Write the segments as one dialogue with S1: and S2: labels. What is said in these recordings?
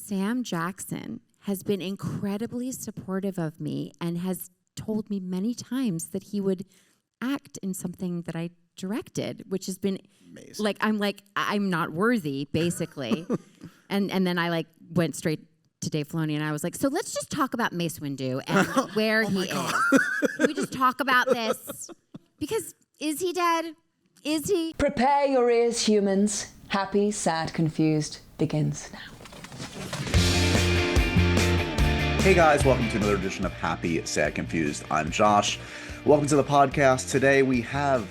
S1: Sam Jackson has been incredibly supportive of me and has told me many times that he would act in something that I directed, which has been
S2: amazing.
S1: I'm not worthy, basically. and then I went straight to Dave Filoni and I was like, so let's just talk about Mace Windu and where he is. Can we just talk about this? Because is he dead? Is he?
S3: Prepare your ears, humans. Happy, Sad, Confused begins now.
S2: Hey guys, welcome to another edition of Happy, Sad, Confused. I'm Josh. Welcome to the podcast. Today we have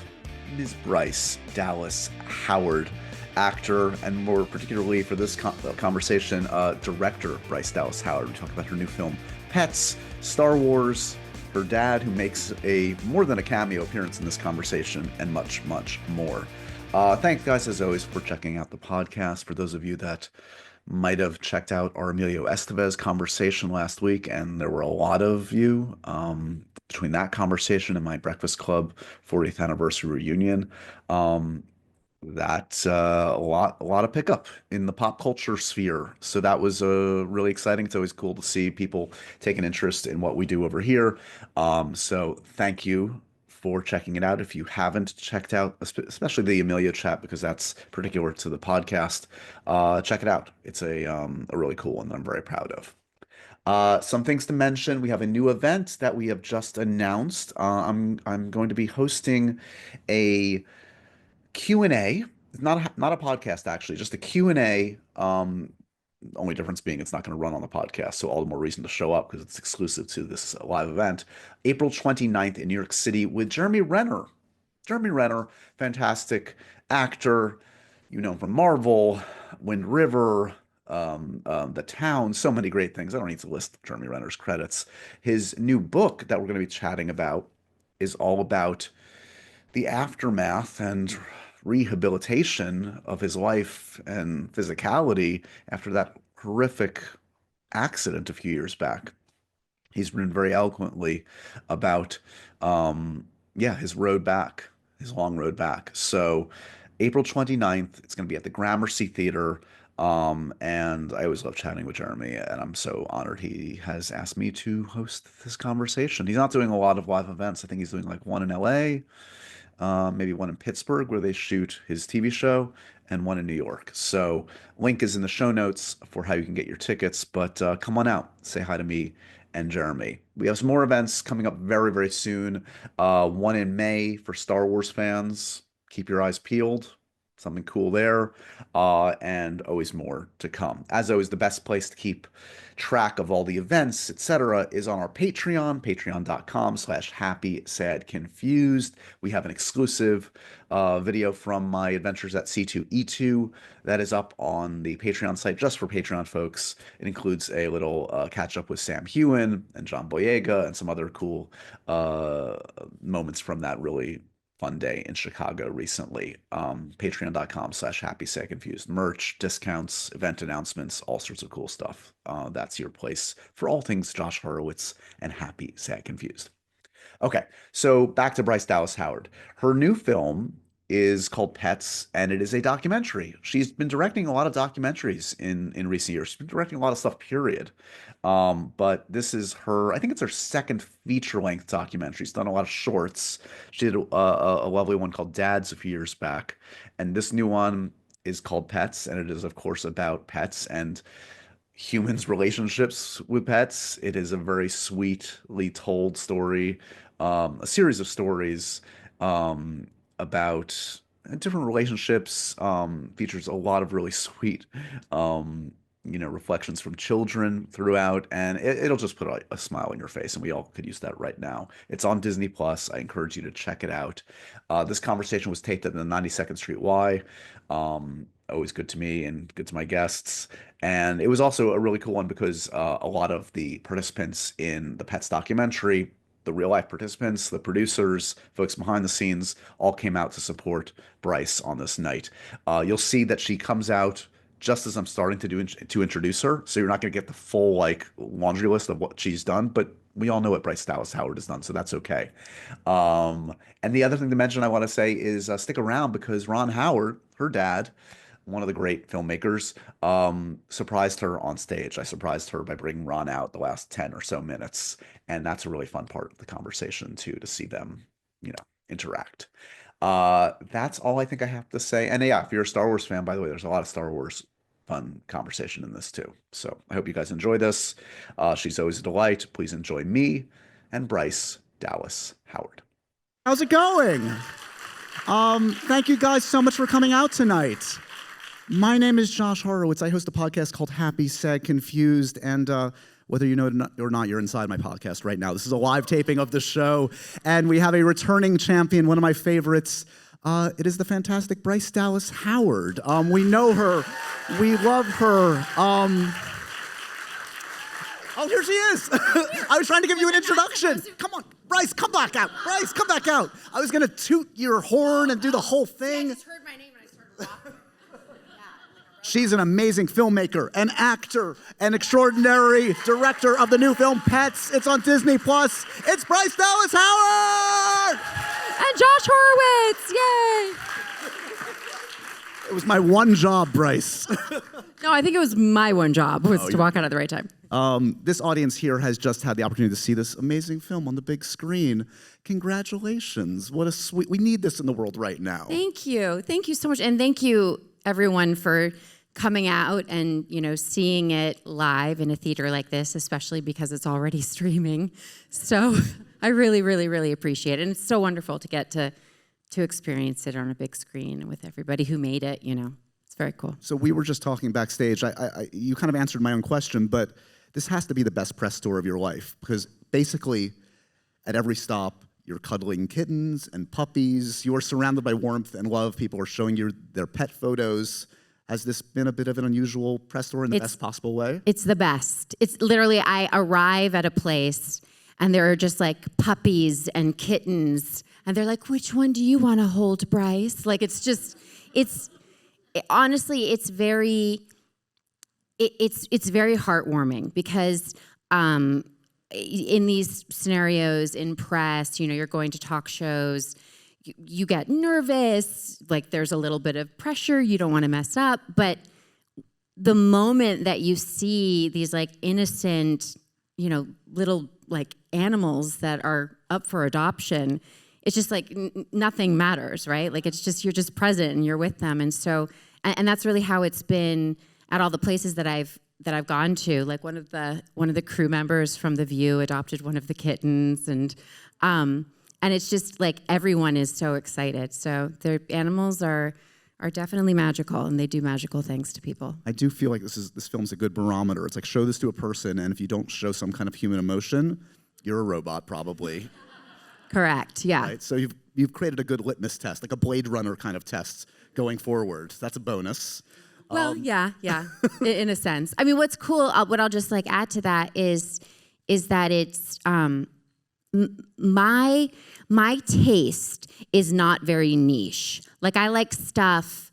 S2: Ms. Bryce Dallas Howard, actor, and more particularly for this conversation, director Bryce Dallas Howard. We talk about her new film, Pets, Star Wars, her dad, who makes a more than a cameo appearance in this conversation, and much, much more. Thanks, guys, as always, for checking out the podcast. For those of you that might have checked out our Emilio Estevez conversation last week, and there were a lot of you between that conversation and my Breakfast Club 40th anniversary reunion. That's a lot of pickup in the pop culture sphere. So that was really exciting. It's always cool to see people take an interest in what we do over here. So thank you for checking it out. If you haven't checked out, especially the Emilio chat, because that's particular to the podcast, check it out. It's a really cool one that I'm very proud of. Some things to mention. We have a new event that we have just announced. I'm going to be hosting a Q&A, not a podcast actually, just a Q&A. Only difference being it's not going to run on the podcast, so all the more reason to show up because it's exclusive to this live event. April 29th in New York City with Jeremy Renner. Jeremy Renner, fantastic actor, you know him from Marvel, Wind River, The Town, so many great things. I don't need to list Jeremy Renner's credits. His new book that we're going to be chatting about is all about the aftermath and rehabilitation of his life and physicality after that horrific accident a few years back. He's written very eloquently about, his road back, his long road back. So April 29th, it's going to be at the Gramercy Theater. And I always love chatting with Jeremy, and I'm so honored he has asked me to host this conversation. He's not doing a lot of live events. I think he's doing like one in LA, maybe one in Pittsburgh where they shoot his TV show, and one in New York. So link is in the show notes for how you can get your tickets, but come on out, say hi to me and Jeremy. We have some more events coming up very, very soon. One in May for Star Wars fans. Keep your eyes peeled. Something cool there, and always more to come. As always, the best place to keep track of all the events, etc., is on our Patreon, patreon.com/happysadconfused. We have an exclusive video from my adventures at C2E2 that is up on the Patreon site just for Patreon folks. It includes a little catch up with Sam Hewen and John Boyega and some other cool moments from that really fun day in Chicago recently. Patreon.com/happysadconfused. Merch, discounts, event announcements, all sorts of cool stuff. That's your place for all things Josh Horowitz and Happy, Sad, Confused. Okay, so back to Bryce Dallas Howard. Her new film is called Pets, and it is a documentary. She's been directing a lot of documentaries in recent years. She's been directing a lot of stuff, period. But this is I think it's her second feature-length documentary. She's done a lot of shorts. She did a lovely one called Dads a few years back. And this new one is called Pets, and it is, of course, about pets and humans' relationships with pets. It is a very sweetly told story, a series of stories about different relationships, features a lot of really sweet reflections from children throughout, and it'll just put a smile on your face, and we all could use that right now. It's on Disney Plus. I encourage you to check it out. This conversation was taped at the 92nd Street Y. Always good to me and good to my guests. And it was also a really cool one because a lot of the participants in the Pets documentary, the real life participants, the producers, folks behind the scenes, all came out to support Bryce on this night. You'll see that she comes out just as I'm starting to introduce her, so you're not going to get the full laundry list of what she's done, but we all know what Bryce Dallas Howard has done, so that's okay. And the other thing to mention I want to say is stick around because Ron Howard, her dad, one of the great filmmakers. Surprised her on stage. I surprised her by bringing Ron out the last 10 or so minutes. And that's a really fun part of the conversation too, to see them, interact. That's all I think I have to say. And yeah, if you're a Star Wars fan, by the way, there's a lot of Star Wars fun conversation in this too. So I hope you guys enjoy this. She's always a delight. Please enjoy me and Bryce Dallas Howard.
S4: How's it going? Thank you guys so much for coming out tonight. My name is Josh Horowitz. I host a podcast called Happy, Sad, Confused, and whether you know it or not, you're inside my podcast right now. This is a live taping of the show, and we have a returning champion, one of my favorites. It is the fantastic Bryce Dallas Howard. We know her. We love her. Oh, here she is. I was trying to give you an introduction. Come on, Bryce, come back out. Bryce, come back out. I was going to toot your horn and do the whole thing.
S1: I just heard my name and I started walking.
S4: She's an amazing filmmaker, an actor, an extraordinary director of the new film Pets. It's on Disney+. It's Bryce Dallas Howard!
S1: And Josh Horowitz, yay!
S4: It was my one job, Bryce.
S1: No, I think it was my one job, was to walk out at the right time.
S4: This audience here has just had the opportunity to see this amazing film on the big screen. Congratulations. What a sweet, we need this in the world right now.
S1: Thank you. Thank you so much. And thank you, everyone, for coming out and, seeing it live in a theater like this, especially because it's already streaming. So I really, really, really appreciate it. And it's so wonderful to get to experience it on a big screen with everybody who made it, It's very cool.
S4: So we were just talking backstage. You kind of answered my own question, but this has to be the best press tour of your life, because basically at every stop, you're cuddling kittens and puppies. You are surrounded by warmth and love. People are showing you their pet photos. Has this been a bit of an unusual press tour in the best possible way?
S1: It's the best. It's literally, I arrive at a place and there are just like puppies and kittens. And they're like, which one do you want to hold, Bryce? Like, honestly, it's very heartwarming because in these scenarios in press, you're going to talk shows, you get nervous, like there's a little bit of pressure, you don't want to mess up, but the moment that you see these like innocent, little like animals that are up for adoption, it's just like nothing matters, right? Like it's just, you're just present and you're with them. And so, and that's really how it's been at all the places that I've gone to. Like one of the crew members from The View adopted one of the kittens, and it's just like everyone is so excited. So their animals are definitely magical, and they do magical things to people.
S4: I do feel like this film's a good barometer. It's like, show this to a person, and if you don't show some kind of human emotion, you're a robot probably.
S1: Correct. Yeah.
S4: Right? So you've created a good litmus test, like a Blade Runner kind of test going forward. That's a bonus.
S1: Well, yeah, in a sense. I mean, what's cool, what I'll just like add to that is that it's my taste is not very niche. Like I like stuff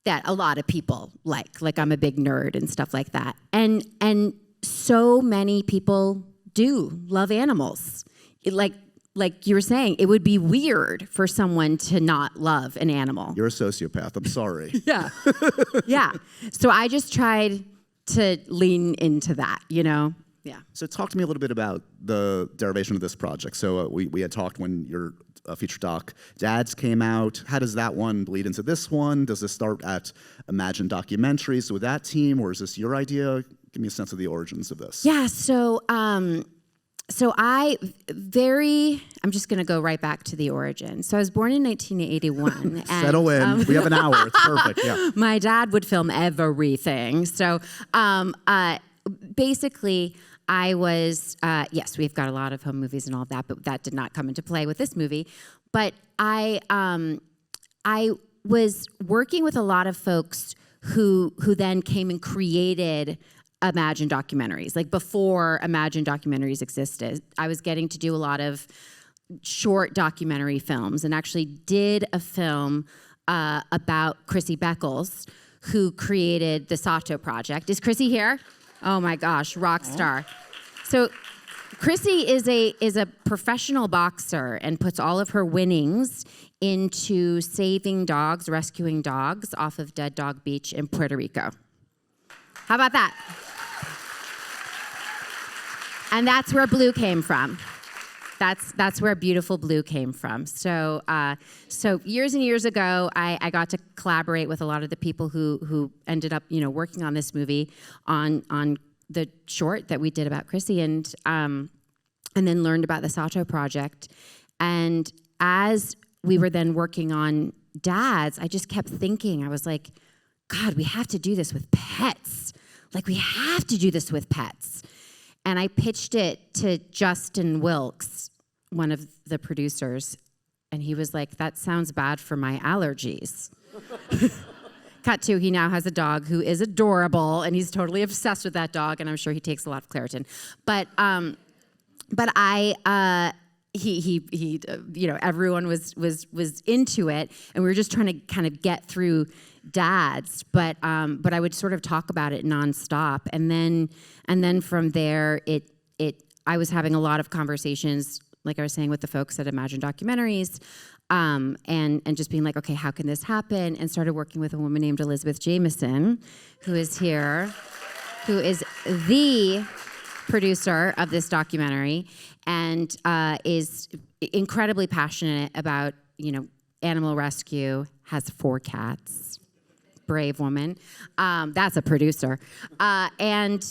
S1: that a lot of people like. Like I'm a big nerd and stuff like that. And so many people do love animals. Like you were saying, it would be weird for someone to not love an animal.
S4: You're a sociopath. I'm sorry.
S1: Yeah. Yeah. So I just tried to lean into that, Yeah.
S4: So talk to me a little bit about the derivation of this project. So we had talked when your feature doc Dads came out. How does that one bleed into this one? Does this start at Imagine Documentaries with that team, or is this your idea? Give me a sense of the origins of this.
S1: Yeah. So I'm just going to go right back to the origin. So I was born in 1981.
S4: Settle in. We have an hour. It's perfect. Yeah.
S1: My dad would film everything. So basically, I was, yes, we've got a lot of home movies and all of that, but that did not come into play with this movie. But I was working with a lot of folks who then came and created Imagine Documentaries. Like before Imagine Documentaries existed, I was getting to do a lot of short documentary films, and actually did a film about Chrissy Beckles, who created the Sato Project. Is Chrissy here? Oh my gosh, rock star. So Chrissy is a professional boxer and puts all of her winnings into saving dogs, rescuing dogs off of Dead Dog Beach in Puerto Rico. How about that? And that's where Blue came from. That's where Beautiful Blue came from. So years and years ago, I got to collaborate with a lot of the people who ended up, working on this movie on the short that we did about Chrissy, and then learned about the Sato project. And as we were then working on Dads, I just kept thinking, I was like, God, we have to do this with pets. Like, we have to do this with pets. And I pitched it to Justin Wilkes, one of the producers, and he was like, that sounds bad for my allergies. Cut to, he now has a dog who is adorable, and he's totally obsessed with that dog, and I'm sure he takes a lot of Claritin. But everyone was into it, and we were just trying to kind of get through Dads, but I would sort of talk about it nonstop, and then from there, I was having a lot of conversations, like I was saying, with the folks at Imagine Documentaries, and just being like, okay, how can this happen? And started working with a woman named Elizabeth Jameson, who is here, who is the producer of this documentary, and is incredibly passionate about, animal rescue, has 4 cats. Brave woman. That's a producer. And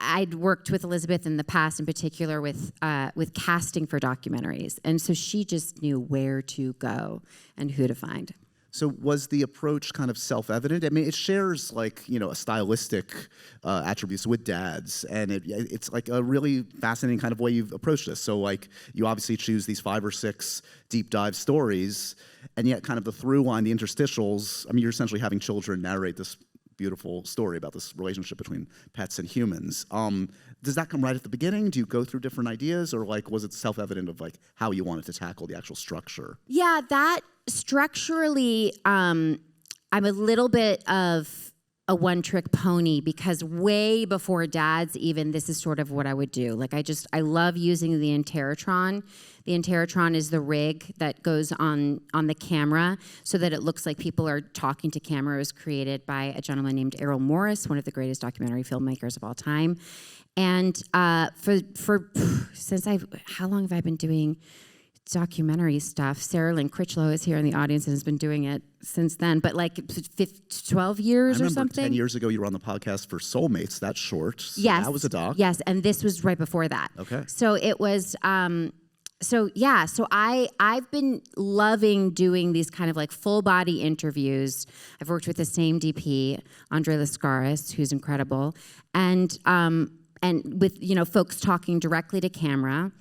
S1: I'd worked with Elizabeth in the past, in particular with casting for documentaries, and so she just knew where to go and who to find.
S4: So was the approach kind of self-evident? I mean, it shares a stylistic attributes with Dads, and it's like a really fascinating kind of way you've approached this. So you obviously choose these 5 or 6 deep dive stories, and yet kind of the through line, the interstitials. I mean, you're essentially having children narrate this beautiful story about this relationship between pets and humans. Does that come right at the beginning? Do you go through different ideas, or was it self-evident of how you wanted to tackle the actual structure?
S1: Yeah, that structurally, I'm a little bit of a one-trick pony, because way before Dads even, this is sort of what I would do. I love using the Interrotron. The Interrotron is the rig that goes on the camera so that it looks like people are talking to camera. It was created by a gentleman named Errol Morris, one of the greatest documentary filmmakers of all time. And how long have I been doing documentary stuff? Sarah Lynn Critchlow is here in the audience and has been doing it since then, but 12 years or something. 10
S4: years ago you were on the podcast for Soulmates, that's short. So
S1: yes.
S4: That was a doc.
S1: Yes, and this was right before that.
S4: Okay.
S1: So it was, so I've been loving doing these kind of full body interviews. I've worked with the same DP, Andre Lascaris, who's incredible, and with folks talking directly to camera.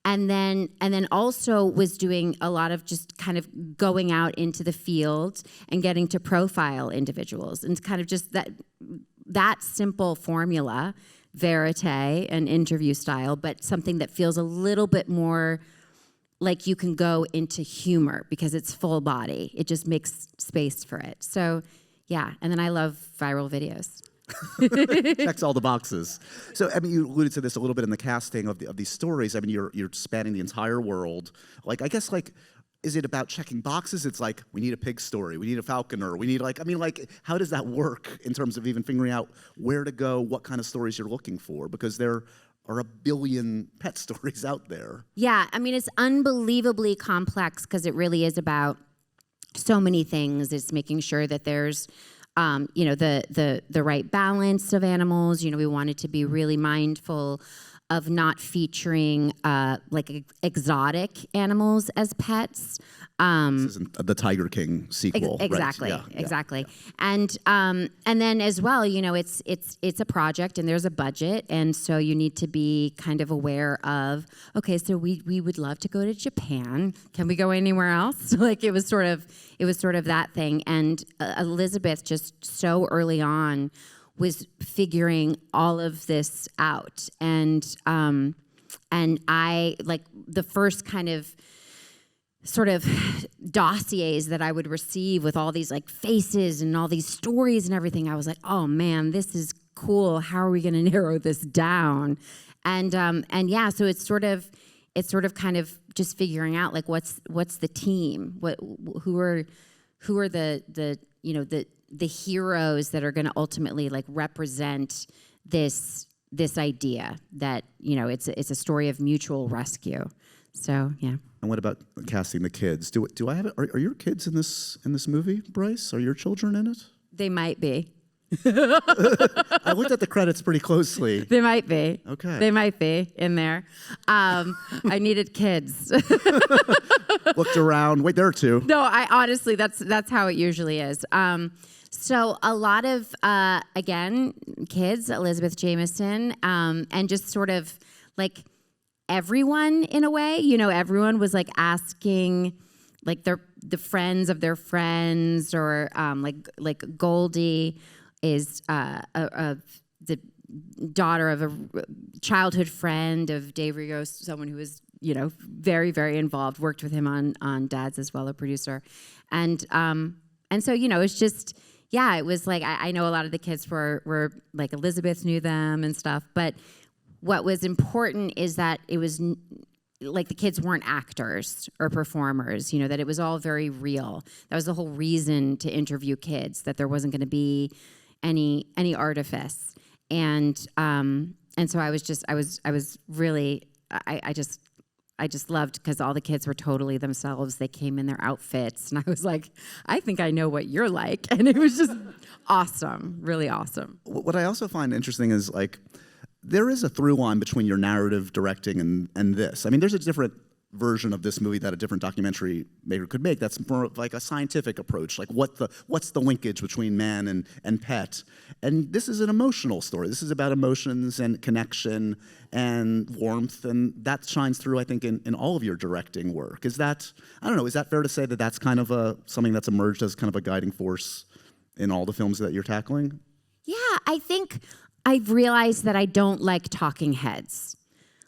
S1: And then also was doing a lot of just kind of going out into the field and getting to profile individuals, and kind of just that simple formula, verite and interview style, but something that feels a little bit more like you can go into humor because it's full body. It just makes space for it. So yeah, and then I love viral videos.
S4: Checks all the boxes. So, I mean, you alluded to this a little bit in the casting of these stories. I mean, you're spanning the entire world. I guess, is it about checking boxes? It's we need a pig story, we need a falconer, we need how does that work in terms of even figuring out where to go, what kind of stories you're looking for? Because there are a billion pet stories out there.
S1: Yeah, I mean, it's unbelievably complex because it really is about so many things. It's making sure that there's the right balance of animals. We wanted to be really mindful of not featuring exotic animals as pets.
S4: This isn't the Tiger King sequel,
S1: exactly,
S4: right?
S1: Exactly. And then as well, it's a project and there's a budget, and so you need to be kind of aware of, okay, so we would love to go to Japan. Can we go anywhere else? It was sort of that thing. And Elizabeth just so early on was figuring all of this out, and I the first kind of sort of dossiers that I would receive with all these faces and all these stories and everything. I was like, oh man, this is cool. How are we going to narrow this down? And yeah, so it's sort of kind of just figuring out like what's the team, who are the heroes that are going to ultimately like represent this idea that it's a story of mutual rescue. So yeah.
S4: And what about casting the kids? Do I have it? Are your kids in this movie, Bryce? Are your children in it?
S1: They might be.
S4: I looked at the credits pretty closely.
S1: They might be.
S4: Okay.
S1: They might be in there. I needed kids.
S4: Looked around. Wait, there are two.
S1: No, I honestly, that's how it usually is. So a lot of again, kids, Elizabeth Jameson, and just sort of like everyone in a way. Everyone was like asking, like the friends of their friends, or like Goldie is the daughter of a childhood friend of Dave Rigo, someone who was very, very involved, worked with him on Dads as well, a producer, and so it's just. Yeah, it was like, I know a lot of the kids were like, Elizabeth knew them and stuff, but what was important is that it was like the kids weren't actors or performers, that it was all very real. That was the whole reason to interview kids, that there wasn't going to be any artifice. And so I was really, I just loved, because all the kids were totally themselves. They came in their outfits, and I was like, I think I know what you're like. And it was just awesome, really awesome.
S4: What I also find interesting is, like, there is a through line between your narrative directing and this. I mean, there's a different version of this movie that a different documentary maker could make. That's more of like a scientific approach, like what's the linkage between man and pet. And this is an emotional story. This is about emotions and connection and warmth, and that shines through, I think, in all of your directing work. Is that, I don't know, is that fair to say that that's kind of something that's emerged as kind of a guiding force in all the films that you're tackling?
S1: Yeah, I think I've realized that I don't like talking heads.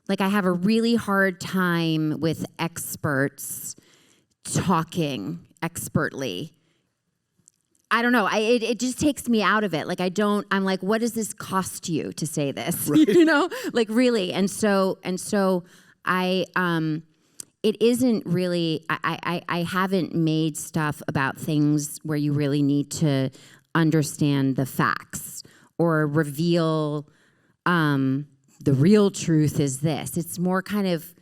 S1: Like, I have a really hard time with experts talking expertly. I don't know. it just takes me out of it. Like, I'm like, what does this cost you to say this? Right. Like, really. And so I, it isn't really, I haven't made stuff about things where you really need to understand the facts or reveal, the real truth is this. It's more kind of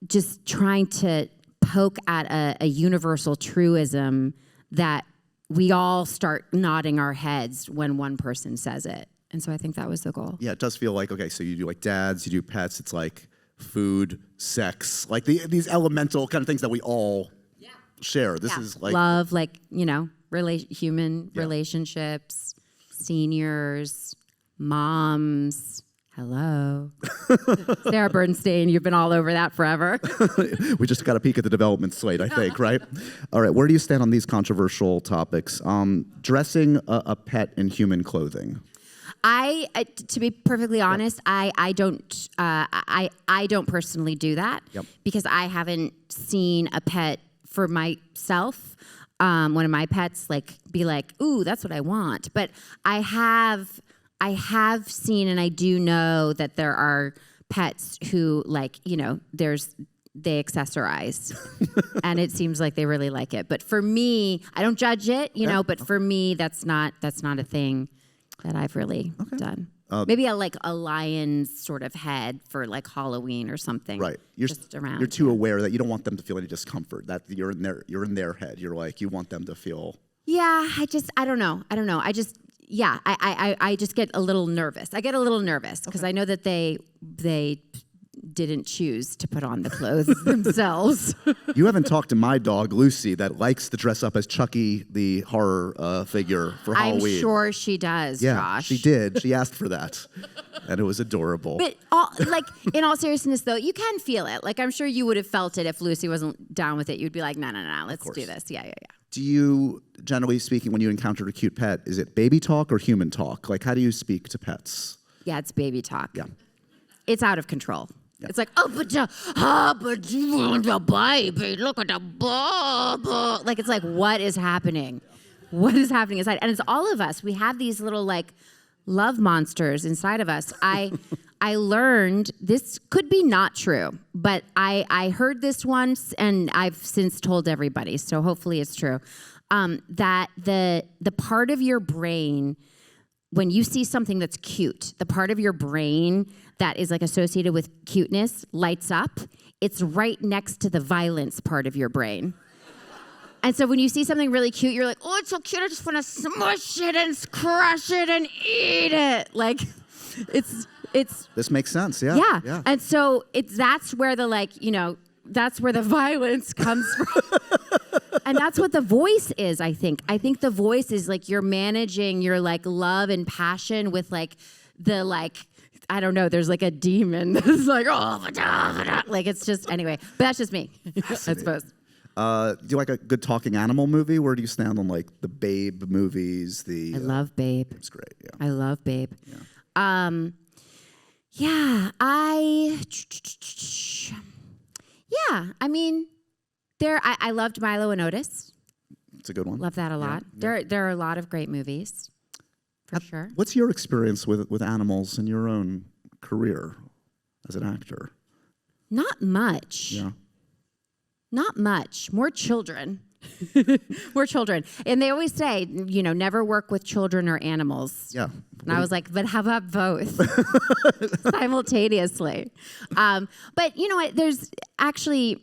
S1: just trying to poke at a universal truism that we all start nodding our heads when one person says it. And so I think that was the goal.
S4: Yeah, it does feel like, okay, so you do like dads, you do pets, it's like food, sex, like these elemental kind of things that we all share. This is like
S1: love, like, human relationships, seniors, moms. Hello. Sarah Bernstein, you've been all over that forever.
S4: We just got a peek at the development slate, I think, right? All right, where do you stand on these controversial topics? Dressing a pet in human clothing.
S1: To be perfectly honest, I don't personally do that because I haven't seen a pet for myself. One of my pets be like, ooh, that's what I want. But I have seen, and I do know that there are pets who they accessorize, and it seems like they really like it. But for me, I don't judge it, But for me, that's not a thing that I've really done. Maybe a lion's sort of head for Halloween or something.
S4: Right. You're too aware that you don't want them to feel any discomfort. That you're in their head. You're like, you want them to feel.
S1: Yeah. I don't know. I just get a little nervous. I get a little nervous because I know that they didn't choose to put on the clothes themselves.
S4: You haven't talked to my dog, Lucy, that likes to dress up as Chucky, the horror figure, for Halloween.
S1: I'm sure she does,
S4: yeah,
S1: Josh.
S4: She did. She asked for that. And it was adorable.
S1: But in all seriousness, though, you can feel it. I'm sure you would have felt it if Lucy wasn't down with it. You'd be like, no, let's do this. Yeah.
S4: Do you, generally speaking, when you encounter a cute pet, is it baby talk or human talk? How do you speak to pets?
S1: Yeah, it's baby talk.
S4: Yeah.
S1: It's out of control. Yeah. It's like, but you want the baby, look at the bubble. It's like, what is happening? What is happening inside? And it's all of us. We have these little love monsters inside of us. I learned, this could be not true, but I heard this once and I've since told everybody, so hopefully it's true, that the part of your brain, when you see something that's cute, the part of your brain that is like associated with cuteness lights up. It's right next to the violence part of your brain. And so when you see something really cute, you're like, oh, it's so cute, I just want to smush it and crush it and eat it. Like, it's.
S4: This makes sense, yeah.
S1: Yeah. And so that's where that's where the violence comes from. And that's what the voice is, I think. I think the voice is like you're managing your like love and passion with like the like, I don't know, there's like a demon that's like, oh, like it's just, anyway. But that's just me, I suppose.
S4: Do you like a good talking animal movie? Where do you stand on like the Babe movies?
S1: I love Babe.
S4: It's great, yeah.
S1: I love Babe.
S4: Yeah.
S1: I mean, I loved Milo and Otis.
S4: It's a good one.
S1: Love that a lot.
S4: Yeah.
S1: There are a lot of great movies, for sure.
S4: What's your experience with animals in your own career as an actor?
S1: Not much.
S4: Yeah.
S1: Not much. More children. More children. And they always say, never work with children or animals.
S4: Yeah.
S1: And I was like, but how about both? Simultaneously. But you know what? There's actually,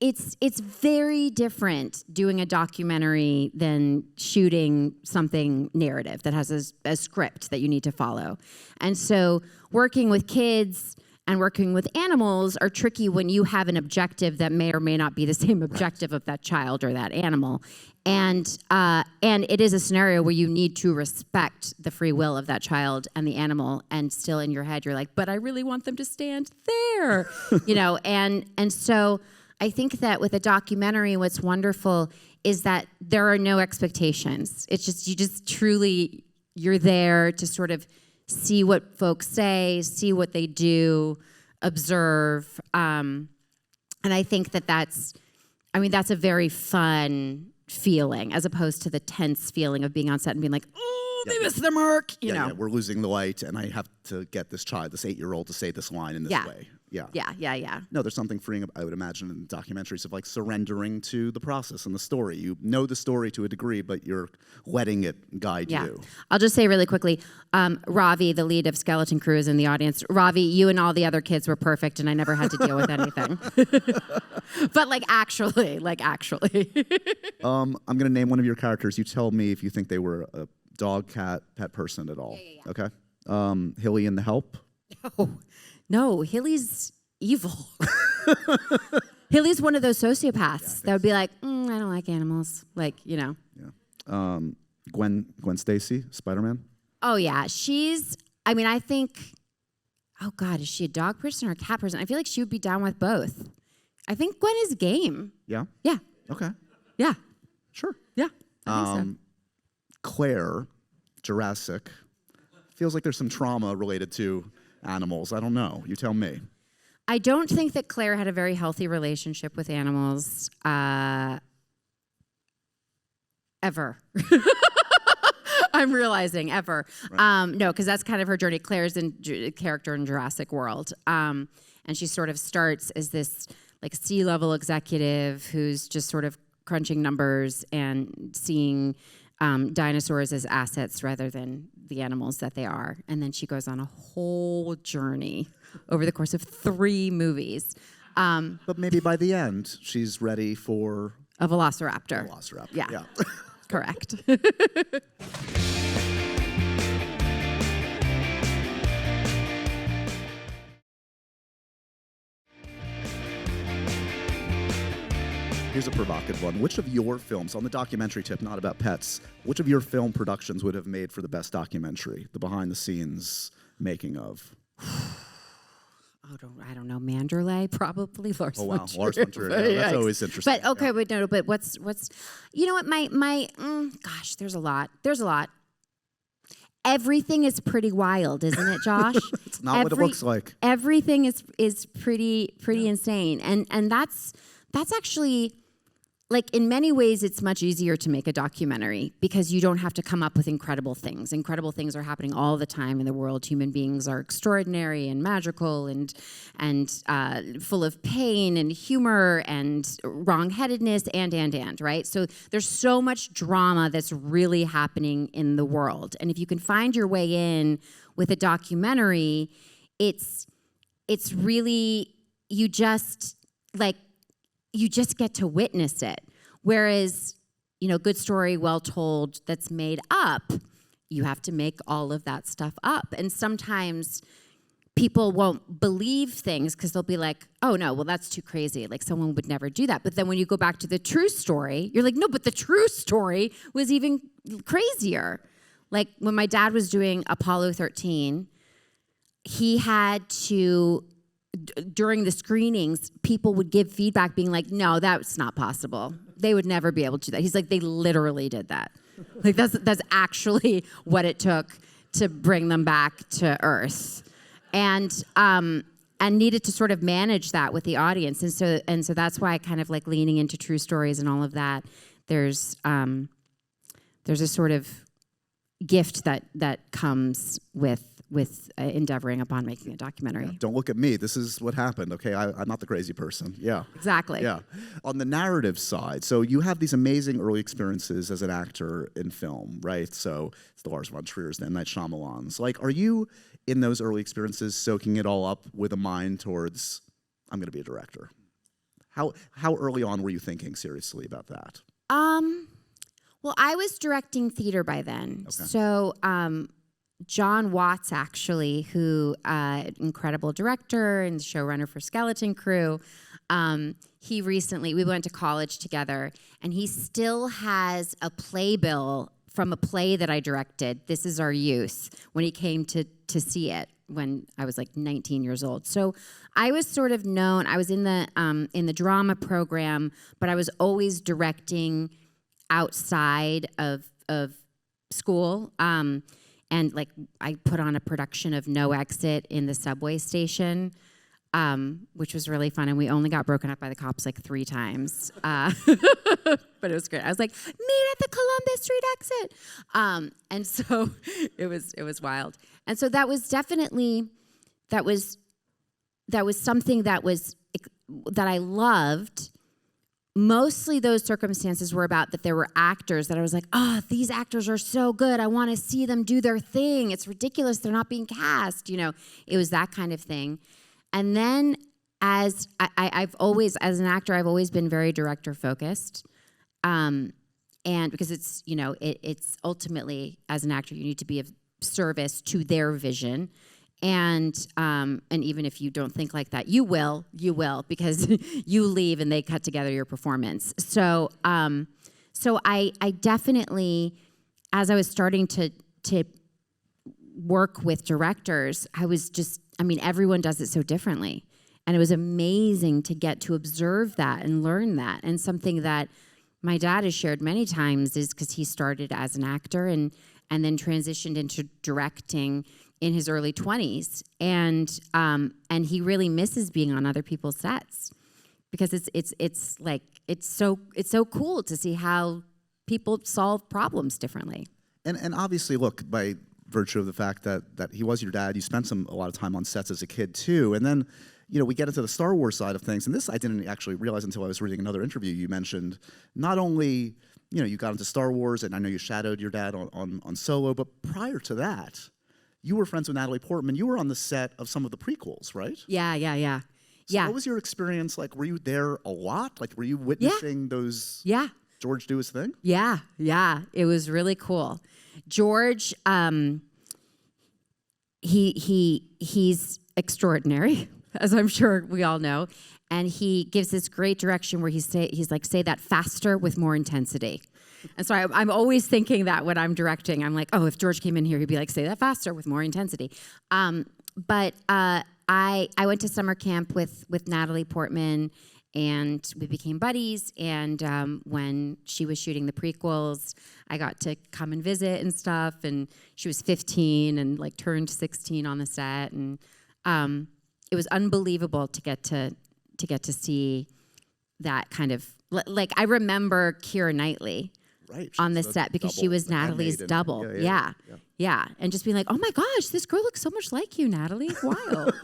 S1: it's very different doing a documentary than shooting something narrative that has a script that you need to follow. And so working with kids and working with animals are tricky when you have an objective that may or may not be the same objective of that child or that animal. And it is a scenario where you need to respect the free will of that child and the animal, and still in your head you're like, but I really want them to stand there, and so I think that with a documentary, what's wonderful is that there are no expectations. It's just, you're there to sort of see what folks say, see what they do, observe. And I think that's a very fun feeling as opposed to the tense feeling of being on set and being like, oh, they missed the mark,
S4: Yeah, we're losing the light and I have to get this 8-year-old to say this line in this way. Yeah. No, there's something freeing, I would imagine, in documentaries of like surrendering to the process and the story. You know the story to a degree, but you're letting it guide you.
S1: I'll just say really quickly, Ravi, the lead of Skeleton Crew, is in the audience. Ravi, you and all the other kids were perfect, and I never had to deal with anything. But actually.
S4: I'm going to name one of your characters. You tell me if you think they were a dog, cat, pet person at all.
S1: Yeah.
S4: Okay. Hilly in The Help.
S1: No, Hilly's evil. Hilly's one of those sociopaths that would be like, I don't like animals.
S4: Yeah. Gwen Stacy, Spider-Man.
S1: Oh, yeah. I think, oh, God, is she a dog person or a cat person? I feel like she would be down with both. I think Gwen is game.
S4: Yeah?
S1: Yeah.
S4: Okay.
S1: Yeah.
S4: Sure.
S1: Yeah. I think so.
S4: Claire, Jurassic. Feels like there's some trauma related to animals. I don't know. You tell me.
S1: I don't think that Claire had a very healthy relationship with animals ever. I'm realizing ever. Right. No, because that's kind of her journey. Claire's character in Jurassic World. And she sort of starts as this C-level executive who's just sort of crunching numbers and seeing dinosaurs as assets rather than the animals that they are. And then she goes on a whole journey over the course of 3 movies.
S4: But maybe by the end, she's ready for
S1: a velociraptor.
S4: Yeah.
S1: Correct.
S4: Here's a provocative one. Which of your films, on the documentary tip, not about pets, which of your film productions would have made for the best documentary? The behind-the-scenes making of?
S1: I don't know. Manderley, probably. Lars von Trier.
S4: Lars von Trier. Yeah, that's always interesting.
S1: But okay, but what's you know what? Gosh, there's a lot. Everything is pretty wild, isn't it, Josh?
S4: It's not what it looks like.
S1: Everything is pretty insane, and that's actually like in many ways, it's much easier to make a documentary because you don't have to come up with incredible things. Incredible things are happening all the time in the world. Human beings are extraordinary and magical and full of pain and humor and wrongheadedness and, right? So there's so much drama that's really happening in the world. And if you can find your way in with a documentary, it's really, you just get to witness it. Whereas, good story, well told, that's made up, you have to make all of that stuff up. And sometimes people won't believe things because they'll be like, oh no, well that's too crazy. Like someone would never do that. But then when you go back to the true story, you're like, no, but the true story was even crazier. Like when my dad was doing Apollo 13, he had to, during the screenings, people would give feedback being like, no, that's not possible. They would never be able to do that. He's like, they literally did that. Like that's actually what it took to bring them back to Earth. And needed to sort of manage that with the audience. And so that's why kind of like leaning into true stories and all of that, there's a sort of gift that comes with endeavoring upon making a documentary.
S4: Yeah, don't look at me. This is what happened, okay? I'm not the crazy person. Yeah.
S1: Exactly.
S4: Yeah. On the narrative side, so you have these amazing early experiences as an actor in film, right? So it's the Lars von Trier's, the M. Night Shyamalans. Like, are you, in those early experiences, soaking it all up with a mind towards, I'm going to be a director? How early on were you thinking seriously about that?
S1: Well, I was directing theater by then. Okay. So John Watts, actually, who incredible director and showrunner for Skeleton Crew, he recently, we went to college together, and he still has a playbill from a play that I directed, This Is Our Youth, when he came to see it when I was like 19 years old. So I was sort of known, I was in the drama program, but I was always directing outside of school. And like I put on a production of No Exit in the subway station, which was really fun. And we only got broken up by the cops like 3 times. But it was great. I was like, meet at the Columbus Street exit. And so it was wild. And so that was definitely, that was something that I loved. Mostly those circumstances were about that there were actors that I was like, oh, these actors are so good. I want to see them do their thing. It's ridiculous they're not being cast. It was that kind of thing. And then as I've always, as an actor, I've always been very director focused. And because it's, it's ultimately, as an actor, you need to be of service to their vision. And even if you don't think like that, you will, because you leave and they cut together your performance. So I definitely, as I was starting to work with directors, everyone does it so differently. And it was amazing to get to observe that and learn that. And something that my dad has shared many times is because he started as an actor and then transitioned into directing in his early 20s, and he really misses being on other people's sets because it's so cool to see how people solve problems differently.
S4: And obviously, look, by virtue of the fact that he was your dad, you spent a lot of time on sets as a kid too, and then we get into the Star Wars side of things, and this I didn't actually realize until I was reading another interview you mentioned. Not only you got into Star Wars, and I know you shadowed your dad on Solo, but prior to that, you were friends with Natalie Portman. You were on the set of some of the prequels, right?
S1: Yeah.
S4: So what was your experience like? Were you there a lot? Like, were you witnessing those?
S1: Yeah.
S4: George do his thing?
S1: Yeah. It was really cool. George, he's extraordinary, as I'm sure we all know, and he gives this great direction where he's like, say that faster with more intensity. And so I'm always thinking that when I'm directing, I'm like, oh, if George came in here, he'd be like, say that faster with more intensity. But I went to summer camp with Natalie Portman, and we became buddies. And when she was shooting the prequels, I got to come and visit and stuff. And she was 15 and like turned 16 on the set, and it was unbelievable to get to see that kind of Like I remember Keira Knightley
S4: Right.
S1: on the
S4: She's
S1: set because she was Natalie's double. Yeah. And just being like, oh my gosh, this girl looks so much like you, Natalie. It's wild.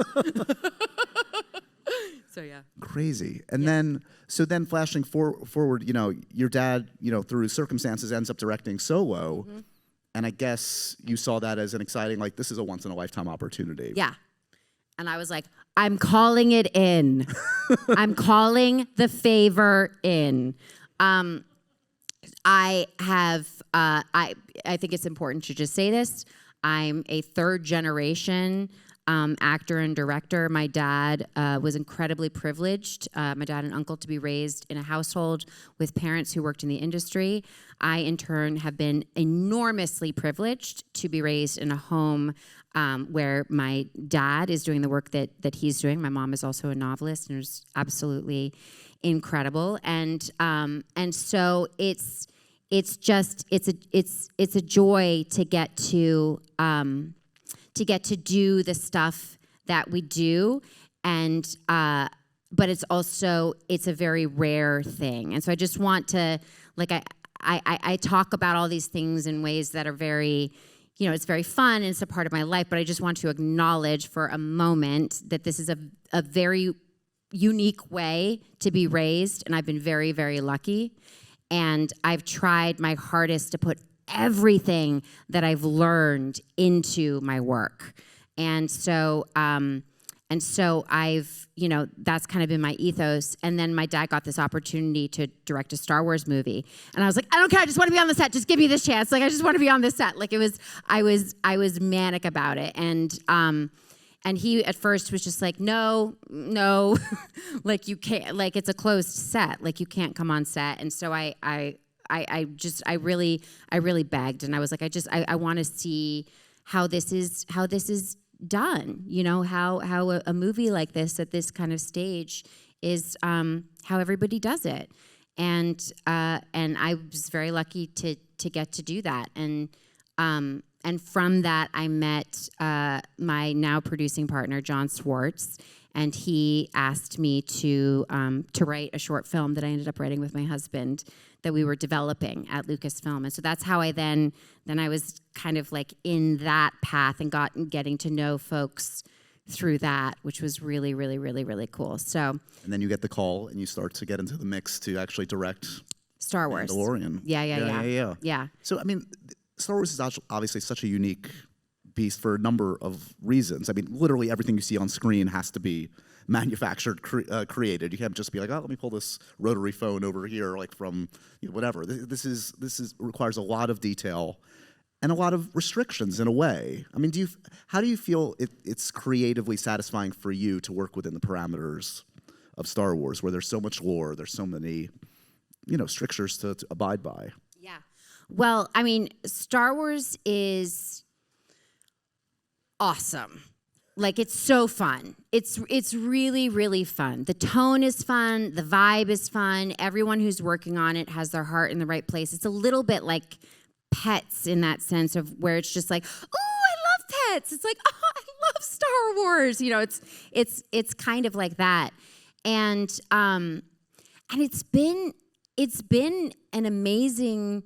S1: So yeah.
S4: Crazy. And then flashing forward, you know, your dad, you know, through circumstances ends up directing Solo.
S1: Mm-hmm.
S4: And I guess you saw that as an exciting, like, this is a once in a lifetime opportunity.
S1: Yeah. And I was like, I'm calling it in. I'm calling the favor in. I have, I think it's important to just say this. I'm a third generation actor and director. My dad was incredibly privileged, my dad and uncle, to be raised in a household with parents who worked in the industry. I, in turn, have been enormously privileged to be raised in a home where my dad is doing the work that he's doing. My mom is also a novelist and is absolutely incredible. And so it's a joy to get to do the stuff that we do, and but it's a very rare thing. And so I just want to, like, I talk about all these things in ways that are very, you know, it's very fun and it's a part of my life, but I just want to acknowledge for a moment that this is a very unique way to be raised, and I've been very, very lucky. And I've tried my hardest to put everything that I've learned into my work. And so I've, you know, that's kind of been my ethos. And then my dad got this opportunity to direct a Star Wars movie. And I was like, I don't care, I just want to be on the set. Just give me this chance. Like, I just want to be on this set. Like, I was manic about it. And he at first was just like, no, like you can't, like it's a closed set, like you can't come on set. And so I really begged, and I was like, I want to see how this is done. You know, how a movie like this at this kind of stage is, how everybody does it. And I was very lucky to get to do that. And from that, I met my now producing partner, John Swartz, and he asked me to write a short film that I ended up writing with my husband that we were developing at Lucasfilm. And so that's how I then I was kind of like in that path and getting to know folks through that, which was really, really, really, really cool. So. And
S4: then you get the call and you start to get into the mix to actually direct
S1: Star Wars.
S4: Mandalorian.
S1: Yeah.
S4: So, I mean, Star Wars is obviously such a unique beast for a number of reasons. I mean, literally everything you see on screen has to be manufactured, created. You can't just be like, oh, let me pull this rotary phone over here, like from, you know, whatever. This requires a lot of detail and a lot of restrictions in a way. I mean, how do you feel it's creatively satisfying for you to work within the parameters of Star Wars, where there's so much lore, there's so many, you know, strictures to abide by?
S1: Yeah. Well, I mean, Star Wars is awesome. Like, it's so fun. It's really, really fun. The tone is fun. The vibe is fun. Everyone who's working on it has their heart in the right place. It's a little bit like Pets in that sense of where it's just like, oh, I love Pets. It's like, oh, I love Star Wars. You know, it's kind of like that. And it's been an amazing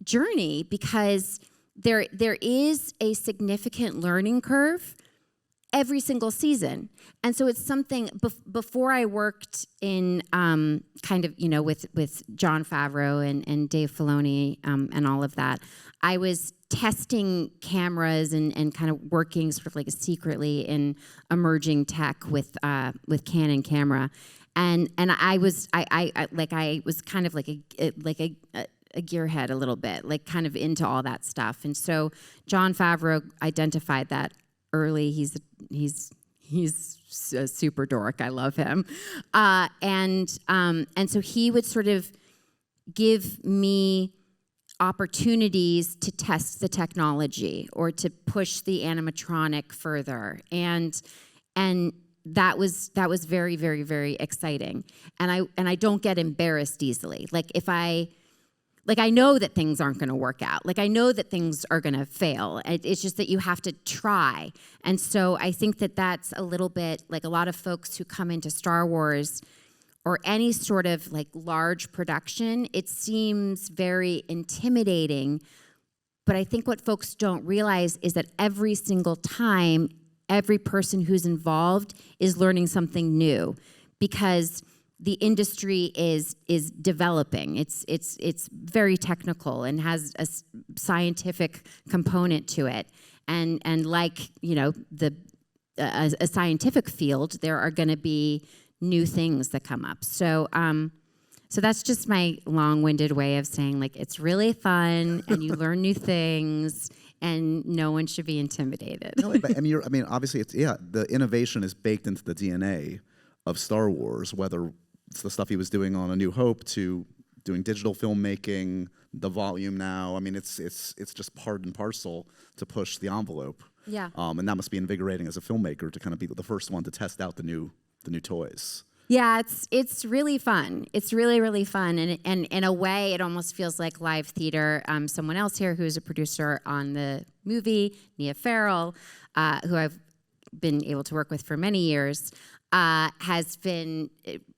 S1: journey because there is a significant learning curve every single season. And so it's something, before I worked in kind of, you know, with Jon Favreau and Dave Filoni and all of that, I was testing cameras and kind of working sort of like secretly in emerging tech with Canon camera. And I was kind of like a gearhead a little bit, like kind of into all that stuff. And so Jon Favreau identified that early. He's a super dork. I love him. And so he would sort of give me opportunities to test the technology or to push the animatronic further. And that was very, very, very exciting. And I don't get embarrassed easily. Like I know that things aren't going to work out. Like I know that things are going to fail. It's just that you have to try. And so I think that that's a little bit like a lot of folks who come into Star Wars or any sort of like large production, it seems very intimidating. But I think what folks don't realize is that every single time, every person who's involved is learning something new, because the industry is developing. It's very technical and has a scientific component to it. And like, you know, a scientific field, there are going to be new things that come up. So so that's just my long-winded way of saying, like, it's really fun and you learn new things and no one should be intimidated.
S4: No, but, I mean, obviously, the innovation is baked into the DNA of Star Wars, whether it's the stuff he was doing on A New Hope to doing digital filmmaking, the volume now. I mean, it's just part and parcel to push the envelope.
S1: Yeah.
S4: And that must be invigorating as a filmmaker to kind of be the first one to test out the new toys.
S1: Yeah, it's really fun. It's really, really fun. And in a way, it almost feels like live theater. Someone else here who's a producer on the movie, Nia Farrell, who I've been able to work with for many years, has been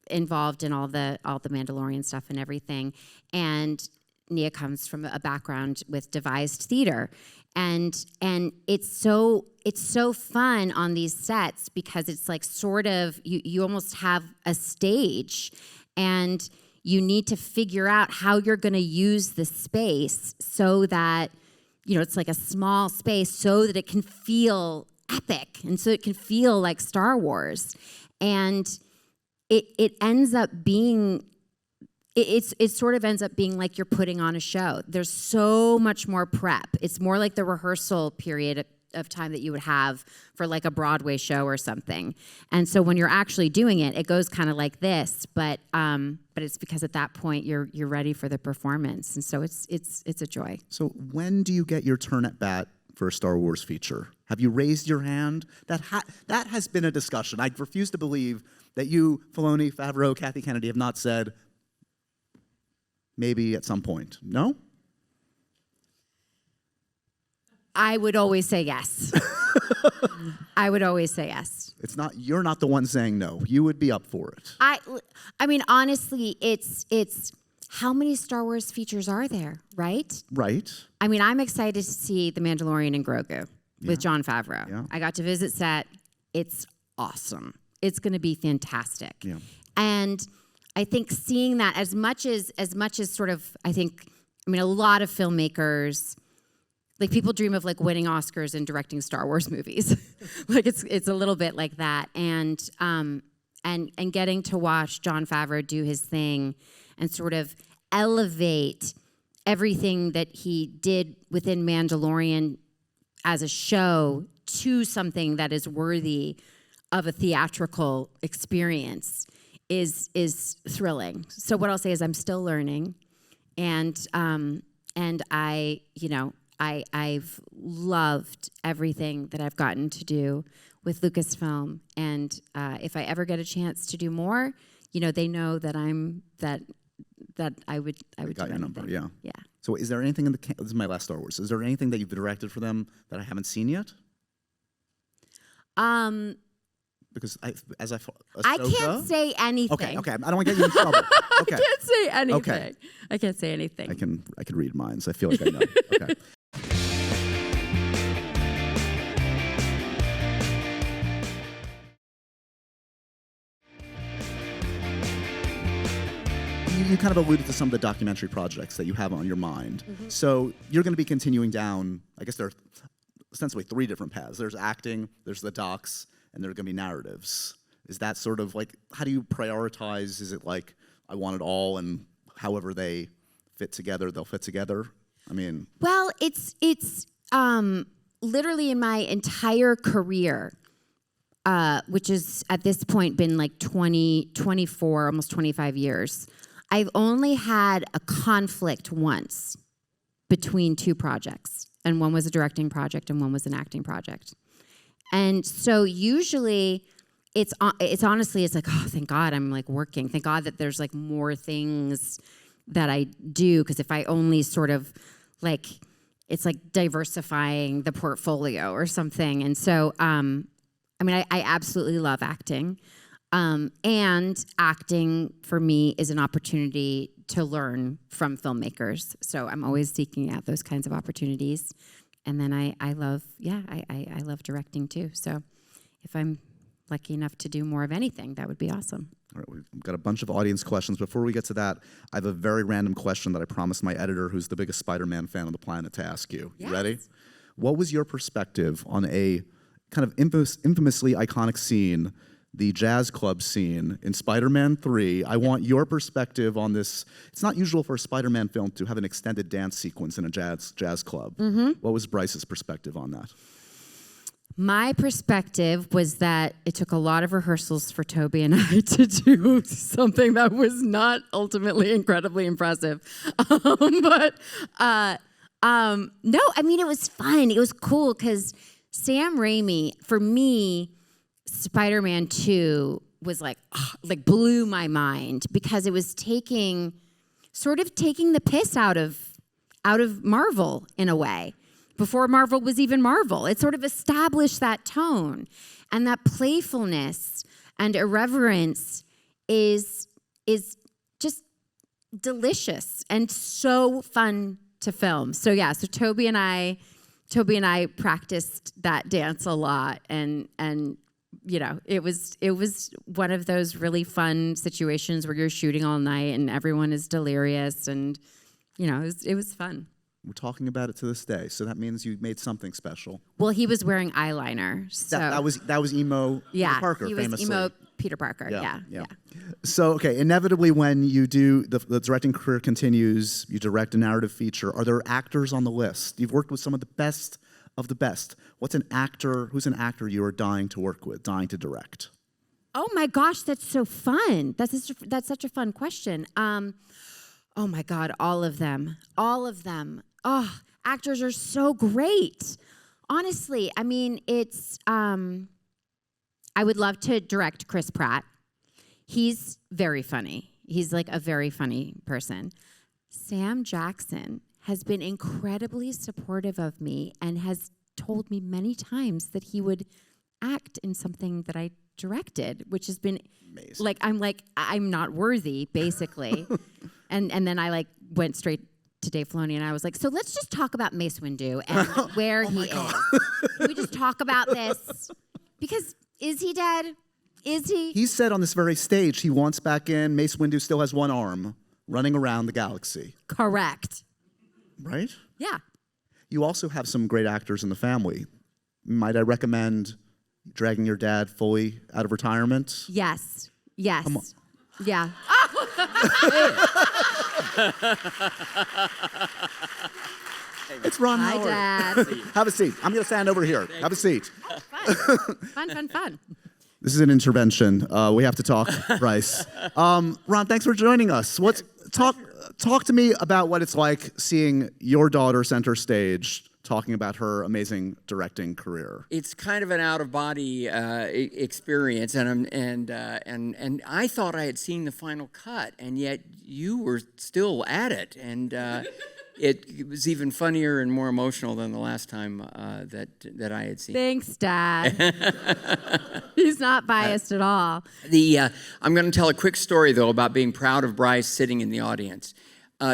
S1: involved in all the Mandalorian stuff and everything. And Nia comes from a background with devised theater. And it's so fun on these sets because it's like sort of you almost have a stage, and you need to figure out how you're going to use the space so that, you know, it's like a small space so that it can feel epic and so it can feel like Star Wars. And it ends up being it sort of ends up being like you're putting on a show. There's so much more prep. It's more like the rehearsal period of time that you would have for like a Broadway show or something. And so when you're actually doing it, it goes kind of like this, but it's because at that point you're ready for the performance. And so it's a joy.
S4: So when do you get your turn at bat for a Star Wars feature? Have you raised your hand? That has been a discussion. I refuse to believe that you, Filoni, Favreau, Kathy Kennedy, have not said maybe at some point. No?
S1: I would always say yes. I would always say yes.
S4: You're not the one saying no. You would be up for it.
S1: I mean, honestly, it's how many Star Wars features are there, right?
S4: Right.
S1: I mean, I'm excited to see The Mandalorian and Grogu with Jon Favreau.
S4: Yeah.
S1: I got to visit set. It's awesome. It's going to be fantastic.
S4: Yeah.
S1: And I think seeing that as much as sort of, I mean, a lot of filmmakers, like people dream of like winning Oscars and directing Star Wars movies. Like it's a little bit like that. And getting to watch Jon Favreau do his thing and sort of elevate everything that he did within Mandalorian as a show to something that is worthy of a theatrical experience is thrilling. So what I'll say is I'm still learning, and I, you know, I've loved everything that I've gotten to do with Lucasfilm, and if I ever get a chance to do more, you know, they know that I would do
S4: got your number,
S1: anything.
S4: yeah. So is there anything this is my last Star Wars. Is there anything that you've directed for them that I haven't seen yet? Because I
S1: can't say anything.
S4: Okay. I don't want to get you in trouble. Okay.
S1: I can't say anything.
S4: Okay.
S1: I can't say anything.
S4: I can read minds. I feel like I know. Okay. You kind of alluded to some of the documentary projects that you have on your mind. Mm-hmm. So you're going to be continuing down, I guess there are ostensibly 3 different paths. There's acting, there's the docs, and there are going to be narratives. Is that sort of like, how do you prioritize? Is it like, I want it all, and however they fit together, they'll fit together? I mean...
S1: Well, it's literally in my entire career, which is at this point been like 24, almost 25 years, I've only had a conflict once between 2 projects. And one was a directing project and one was an acting project. And so usually it's honestly, it's like, oh, thank God I'm like working. Thank God that there's like more things that I do. Because if I only sort of like, it's like diversifying the portfolio or something. And so, I mean, I absolutely love acting. And acting for me is an opportunity to learn from filmmakers. So I'm always seeking out those kinds of opportunities. And then I love directing too. So if I'm lucky enough to do more of anything, that would be awesome.
S4: All right, we've got a bunch of audience questions. Before we get to that, I have a very random question that I promised my editor, who's the biggest Spider-Man fan on the planet, to ask you. You ready? What was your perspective on a kind of infamously iconic scene, the jazz club scene in Spider-Man 3? I want your perspective on this. It's not usual for a Spider-Man film to have an extended dance sequence in a jazz club. What was Bryce's perspective on that?
S1: My perspective was that it took a lot of rehearsals for Toby and I to do something that was not ultimately incredibly impressive. No, I mean, it was fun. It was cool because Sam Raimi, for me, Spider-Man 2 was like blew my mind because it was taking the piss out of Marvel in a way. Before Marvel was even Marvel. It sort of established that tone. And that playfulness and irreverence is just delicious and so fun to film. So yeah, so Toby and I practiced that dance a lot, and you know, it was one of those really fun situations where you're shooting all night and everyone is delirious, and you know, it was fun.
S4: We're talking about it to this day, so that means you made something special.
S1: Well, he was wearing eyeliner, so
S4: that was emo Peter Parker,
S1: he was
S4: famously.
S1: emo Peter Parker. Yeah.
S4: So, okay, inevitably when you do the directing career continues, you direct a narrative feature. Are there actors on the list? You've worked with some of the best of the best. Who's an actor you are dying to work with, dying to direct?
S1: Oh my gosh, that's so fun. That's such a fun question. Oh my God, all of them. Oh, actors are so great. Honestly, I mean, it's, I would love to direct Chris Pratt. He's very funny. He's like a very funny person. Sam Jackson has been incredibly supportive of me and has told me many times that he would act in something that I directed, which has been amazing. I'm not worthy, basically. and then I went straight to Dave Filoni and I was like, so let's just talk about Mace Windu and where he is. Can we just talk about this? Because is he dead? Is he?
S4: He said on this very stage he wants back in. Mace Windu still has one arm running around the galaxy.
S1: Correct.
S4: Right?
S1: Yeah.
S4: You also have some great actors in the family. Might I recommend dragging your dad fully out of retirement?
S1: Yes. Come on. Yeah.
S4: It's Ron
S1: Hi,
S4: Howard.
S1: Dad.
S4: Have a seat. I'm going to stand over here. Have a seat.
S1: Fun.
S4: This is an intervention. We have to talk, Bryce. Ron, thanks for joining us. Talk to me about what it's like seeing your daughter center stage, talking about her amazing directing career.
S5: It's kind of an out-of-body experience, and I thought I had seen the final cut, and yet you were still at it, and it was even funnier and more emotional than the last time that I had seen.
S1: Thanks, Dad. He's not biased at all.
S5: I'm going to tell a quick story though about being proud of Bryce sitting in the audience.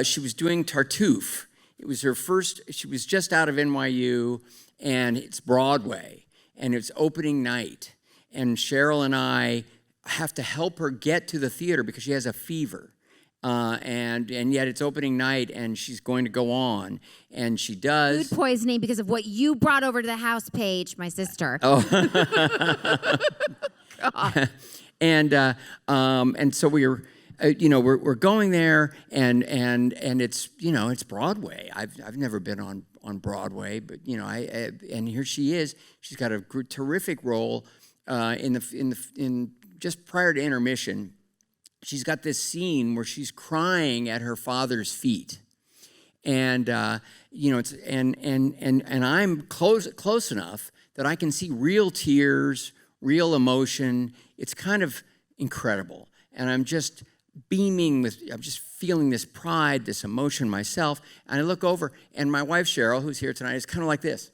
S5: She was doing Tartuffe. It was her first, she was just out of NYU, and it's Broadway, and it's opening night. And Cheryl and I have to help her get to the theater because she has a fever. And yet it's opening night, and she's going to go on, and she does.
S1: Food poisoning because of what you brought over to the house, Paige, my sister.
S5: Oh. And so we're going there, and it's it's Broadway. I've never been on Broadway, but and here she is. She's got a terrific role in just prior to intermission. She's got this scene where she's crying at her father's feet, and it's and I'm close enough that I can see real tears, real emotion. It's kind of incredible, and I'm just beaming I'm just feeling this pride, this emotion myself. And I look over, and my wife Cheryl, who's here tonight, is kind of like this.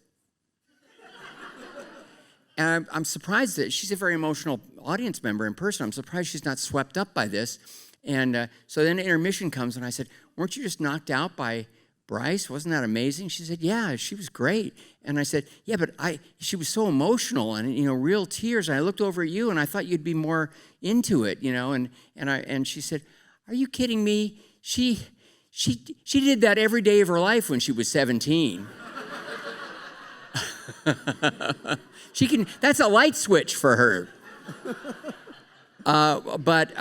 S5: And I'm surprised that she's a very emotional audience member in person. I'm surprised she's not swept up by this. And so then intermission comes, and I said, weren't you just knocked out by Bryce? Wasn't that amazing? She said, yeah, she was great. And I said, yeah, but she was so emotional and, real tears. And I looked over at you, and I thought you'd be more into it, And she said, are you kidding me? She did that every day of her life when she was 17. That's a light switch for her. But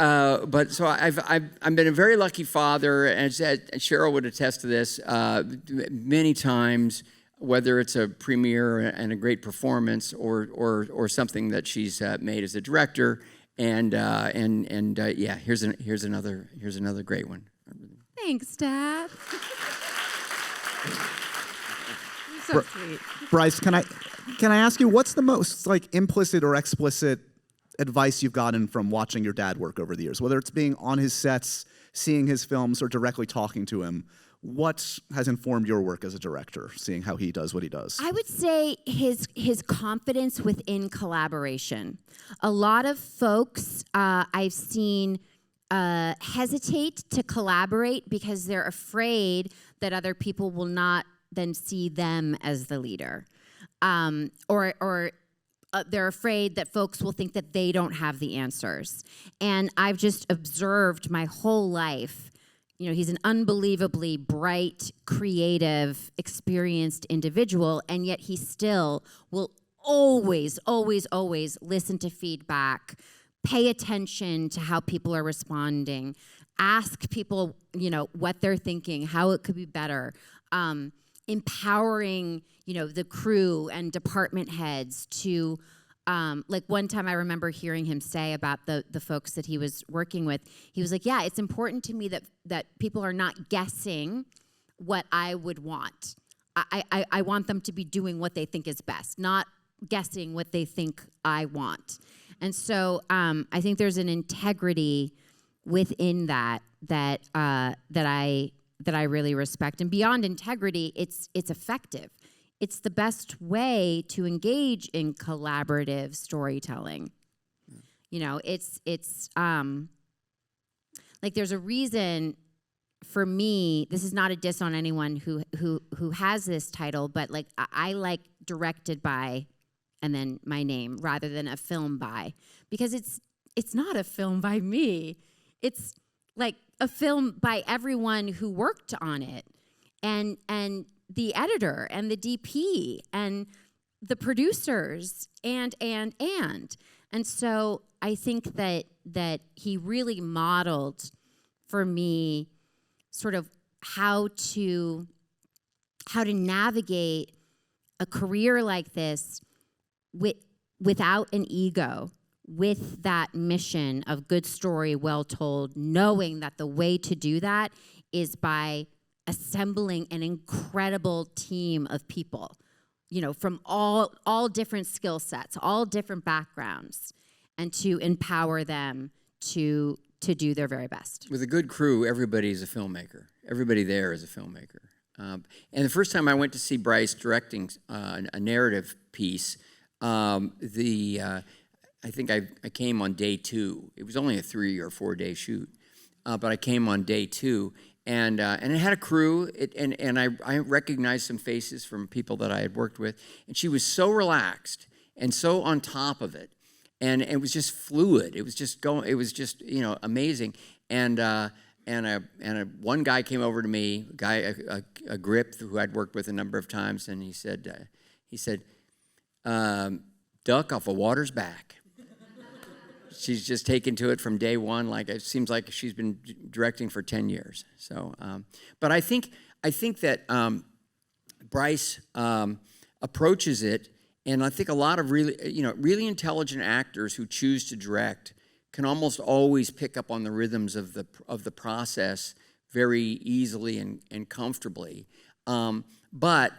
S5: so I've been a very lucky father, and Cheryl would attest to this many times, whether it's a premiere and a great performance or something that she's made as a director, and here's another great one.
S1: Thanks, Dad. You're so sweet.
S4: Bryce, can I ask you, what's the most implicit or explicit advice you've gotten from watching your dad work over the years, whether it's being on his sets, seeing his films, or directly talking to him? What has informed your work as a director, seeing how he does what he does?
S1: I would say his confidence within collaboration. A lot of folks I've seen hesitate to collaborate because they're afraid that other people will not then see them as the leader, or they're afraid that folks will think that they don't have the answers. And I've just observed my whole life, he's an unbelievably bright, creative, experienced individual, and yet he still will always, always, always listen to feedback, pay attention to how people are responding, ask people, what they're thinking, how it could be better, empowering, the crew and department heads to, one time I remember hearing him say about the folks that he was working with, he was like, yeah, it's important to me that people are not guessing what I would want. I want them to be doing what they think is best, not guessing what they think I want. And so I think there's an integrity within that I really respect. And beyond integrity, it's effective. It's the best way to engage in collaborative storytelling. It's there's a reason for me. This is not a diss on anyone who has this title, but I like directed by, and then my name rather than a film by, because it's not a film by me. It's a film by everyone who worked on it, and the editor and the DP and the producers and so I think that he really modeled for me sort of how to navigate a career like this without an ego, with that mission of good story well told, knowing that the way to do that is by assembling an incredible team of people, from all different skill sets, all different backgrounds, and to empower them to do their very best.
S5: With a good crew, everybody's a filmmaker. Everybody there is a filmmaker. And the first time I went to see Bryce directing a narrative piece, I think I came on day 2. It was only a 3 or 4 day shoot, but I came on day 2, and it had a crew, and I recognized some faces from people that I had worked with, and she was so relaxed and so on top of it, and it was just fluid. It was just going. It was just amazing, and one guy came over to me, a grip who I'd worked with a number of times, and he said, duck off a water's back. She's just taken to it from day one. It seems like she's been directing for 10 years. So, but I think that Bryce approaches it, and I think a lot of really intelligent actors who choose to direct can almost always pick up on the rhythms of the process very easily and comfortably. But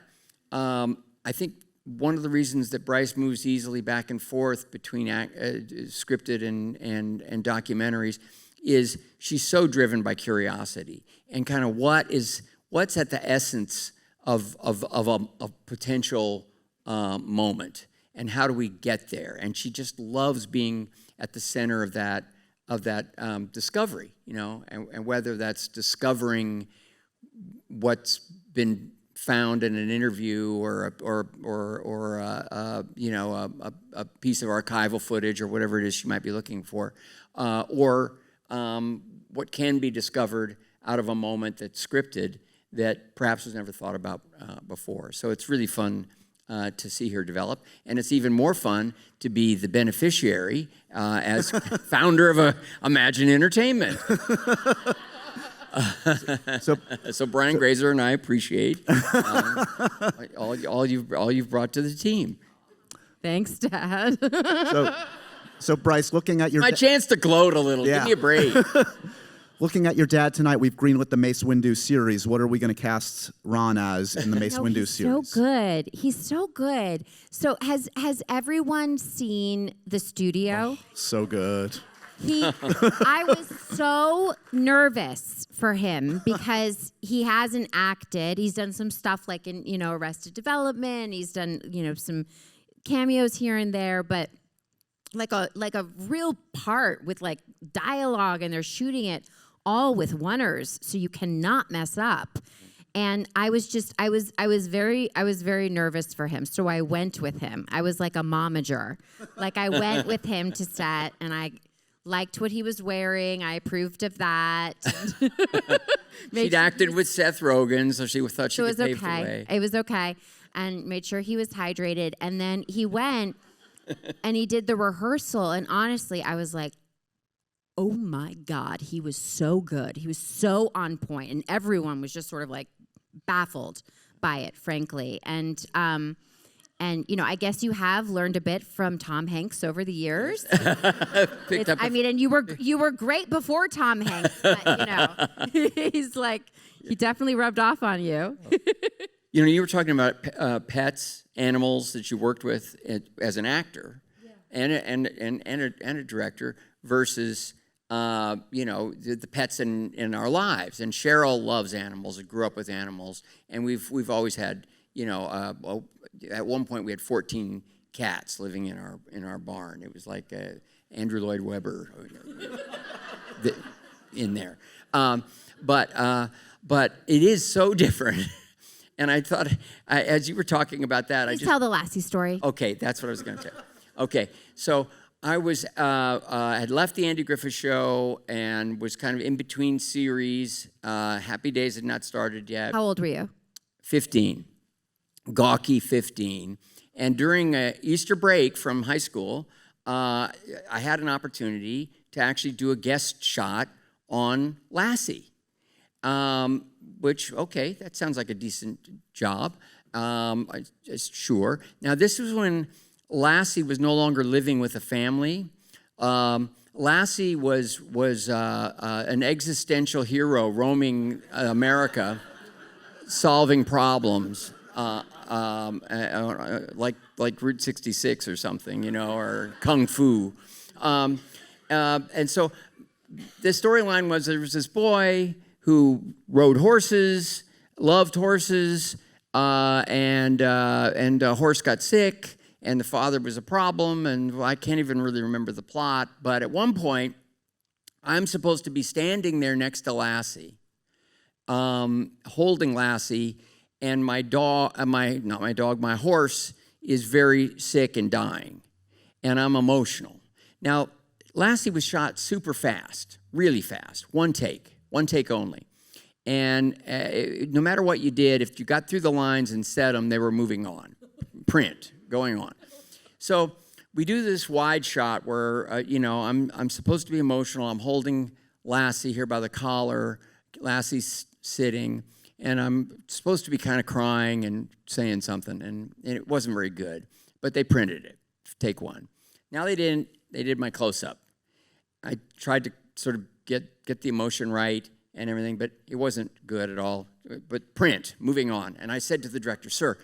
S5: I think one of the reasons that Bryce moves easily back and forth between scripted and documentaries is she's so driven by curiosity and kind of what's at the essence of a potential moment. and how do we get there? And she just loves being at the center of that discovery, and whether that's discovering what's been found in an interview or a piece of archival footage or whatever it is she might be looking for, or what can be discovered out of a moment that's scripted that perhaps was never thought about before. So it's really fun to see her develop, and it's even more fun to be the beneficiary as founder of Imagine Entertainment. So Brian Grazer and I appreciate all you've brought to the team.
S1: Thanks, Dad.
S4: So Bryce, looking at your
S5: My chance to gloat a little.
S4: Yeah.
S5: Give me a break.
S4: Looking at your dad tonight, we've greenlit the Mace Windu series. What are we going to cast Ron as in the Mace Windu
S1: he's
S4: series?
S1: so good. He's so good. So has everyone seen the studio?
S4: So good.
S1: I was so nervous for him because he hasn't acted. He's done some stuff like in, Arrested Development. He's done, some cameos here and there, but like a real part with like dialogue, and they're shooting it all with oneers, so you cannot mess up. And I was very nervous for him. So I went with him. I was like a momager. Like I went with him to set, and I liked what he was wearing. I approved of that.
S5: She'd acted with Seth Rogen, so she thought she could pave the way.
S1: It was okay. And made sure he was hydrated. And then he went and he did the rehearsal. And honestly, I was like, oh my God, he was so good. He was so on point. And everyone was just sort of like baffled by it, frankly. And I guess you have learned a bit from Tom Hanks over the years. And you were great before Tom Hanks, but he's like, he definitely rubbed off on you.
S5: You were talking about pets, animals that you worked with as an actor, and a director versus the pets in our lives. And Cheryl loves animals and grew up with animals, and we've always had at one point we had 14 cats living in our barn. It was like Andrew Lloyd Webber in there, but it is so different. And I thought, as you were talking about that,
S1: Please tell the Lassie story.
S5: Okay, that's what I was going to tell. Okay, so I was had left the Andy Griffith Show and was kind of in between series. Happy Days had not started yet.
S1: How old were you?
S5: 15, gawky 15. And during Easter break from high school, I had an opportunity to actually do a guest shot on Lassie. Which, okay, that sounds like a decent job. Sure. Now, this was when Lassie was no longer living with a family. Lassie was an existential hero roaming America, solving problems, like Route 66 or something, or Kung Fu. And so the storyline was there was this boy who rode horses, loved horses, and a horse got sick, and the father was a problem, and I can't even really remember the plot. But at one point, I'm supposed to be standing there next to Lassie, holding Lassie, and my horse is very sick and dying, and I'm emotional. Now, Lassie was shot super fast, really fast, one take only. And no matter what you did, if you got through the lines and said them, they were moving on, going on. So we do this wide shot where, I'm supposed to be emotional. I'm holding Lassie here by the collar. Lassie's sitting, and I'm supposed to be kind of crying and saying something, and it wasn't very good. But they printed it, take one. Now they didn't. They did my close-up. I tried to sort of get the emotion right and everything, but it wasn't good at all. But print, moving on. And I said to the director, sir,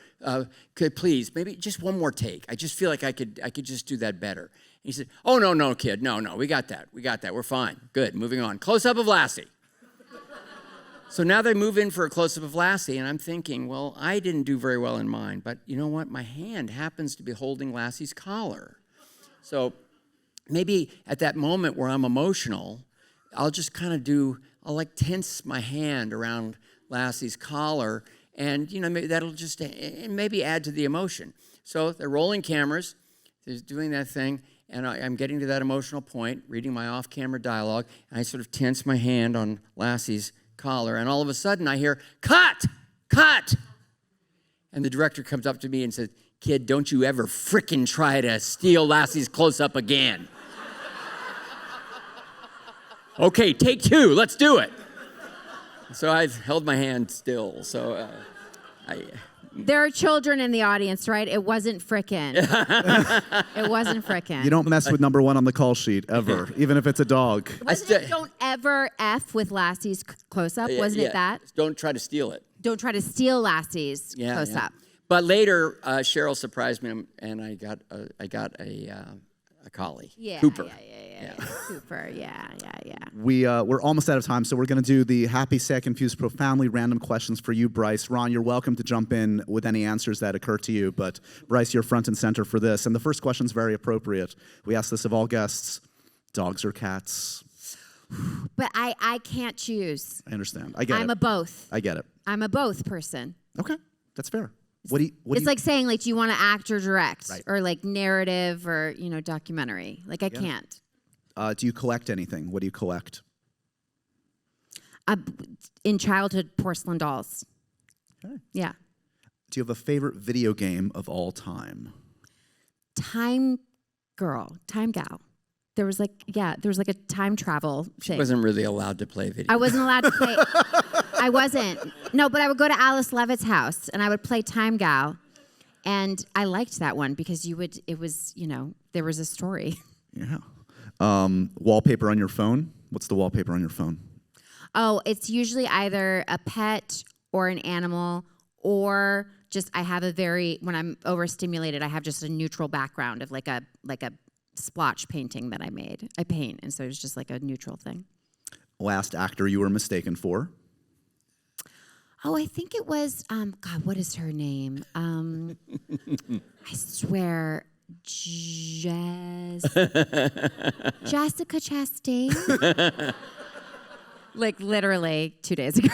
S5: could please, maybe just one more take. I just feel like I could just do that better. And he said, oh, no, kid, no, we got that, we're fine, good, moving on. Close up of Lassie. So now they move in for a close-up of Lassie, and I'm thinking, well, I didn't do very well in mine, but you know what? My hand happens to be holding Lassie's collar. So maybe at that moment where I'm emotional, I'll just kind of I'll like tense my hand around Lassie's collar, and maybe that'll just maybe add to the emotion. So they're rolling cameras, they're doing that thing, and I'm getting to that emotional point, reading my off-camera dialogue, and I sort of tense my hand on Lassie's collar, and all of a sudden I hear, "Cut! Cut!" And the director comes up to me and says, "Kid, don't you ever frickin' try to steal Lassie's close-up again." Okay, take 2, let's do it. So I've held my hand still, so
S1: There are children in the audience, right? It wasn't frickin'. It wasn't frickin'.
S4: You don't mess with number 1 on the call sheet, ever, even if it's a dog.
S1: Wasn't it don't ever F with Lassie's close-up? Wasn't it that?
S5: Don't try to steal it.
S1: Don't try to steal Lassie's close-up.
S5: But later, Cheryl surprised me, and I got a collie, Cooper.
S1: Yeah. Cooper, yeah.
S4: We're almost out of time, so we're going to do the happy, sad, confused, profoundly random questions for you, Bryce. Ron, you're welcome to jump in with any answers that occur to you, but Bryce, you're front and center for this. And the first question's very appropriate. We ask this of all guests: dogs or cats?
S1: But I can't choose.
S4: I understand. I get it.
S1: I'm a both.
S4: I get it.
S1: I'm a both person.
S4: Okay, that's fair.
S1: It's like saying, like, do you want to act or direct?
S4: Right.
S1: Or like narrative or, documentary. Like I can't.
S4: Do you collect anything? What do you collect?
S1: In childhood, porcelain dolls.
S4: Okay.
S1: Yeah.
S4: Do you have a favorite video game of all time?
S1: Time gal. There was like a time travel
S5: She
S1: thing.
S5: wasn't really allowed to play video.
S1: I wasn't allowed to play. I wasn't. No, but I would go to Alice Levitt's house and I would play Time Gal. And I liked that one because there was a story.
S4: Yeah. Wallpaper on your phone? What's the wallpaper on your phone?
S1: Oh, it's usually either a pet or an animal, or just when I'm overstimulated, I have just a neutral background of like a splotch painting that I made. I paint, and so it's just like a neutral thing.
S4: Last actor you were mistaken for?
S1: Oh, I think it was, God, what is her name? I swear, Jessica Chastain. Like literally 2 days ago.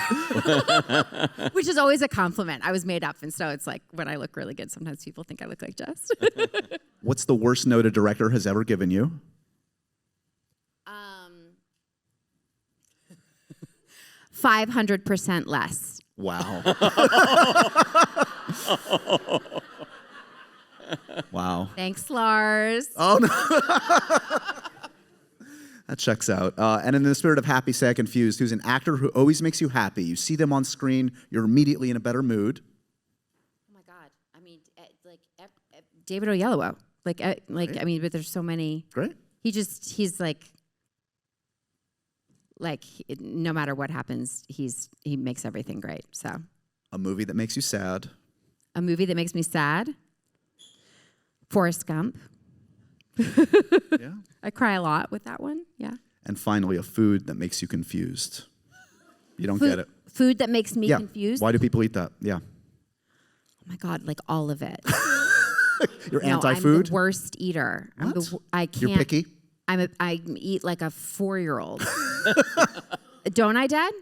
S1: Which is always a compliment. I was made up, and so it's like when I look really good, sometimes people think I look like Jess.
S4: What's the worst note a director has ever given you?
S1: 500% less.
S4: Wow. Wow.
S1: Thanks, Lars.
S4: Oh, no. That checks out. And in the spirit of happy, sad, confused, who's an actor who always makes you happy? You see them on screen, you're immediately in a better mood.
S1: Oh my God! I mean, David Oyelowo. I mean, but there's so many.
S4: Great.
S1: He's like no matter what happens, he makes everything great. So.
S4: A movie that makes you sad.
S1: A movie that makes me sad. Forrest Gump.
S4: Yeah.
S1: I cry a lot with that one. Yeah.
S4: And finally, a food that makes you confused. You don't get it.
S1: Food that makes me confused.
S4: Why do people eat that? Yeah.
S1: Oh my God, like all of it.
S4: You're
S1: No,
S4: anti-food?
S1: I'm the worst eater.
S4: What?
S1: I can't.
S4: You're picky?
S1: I eat like a 4-year-old. Don't I, Dad?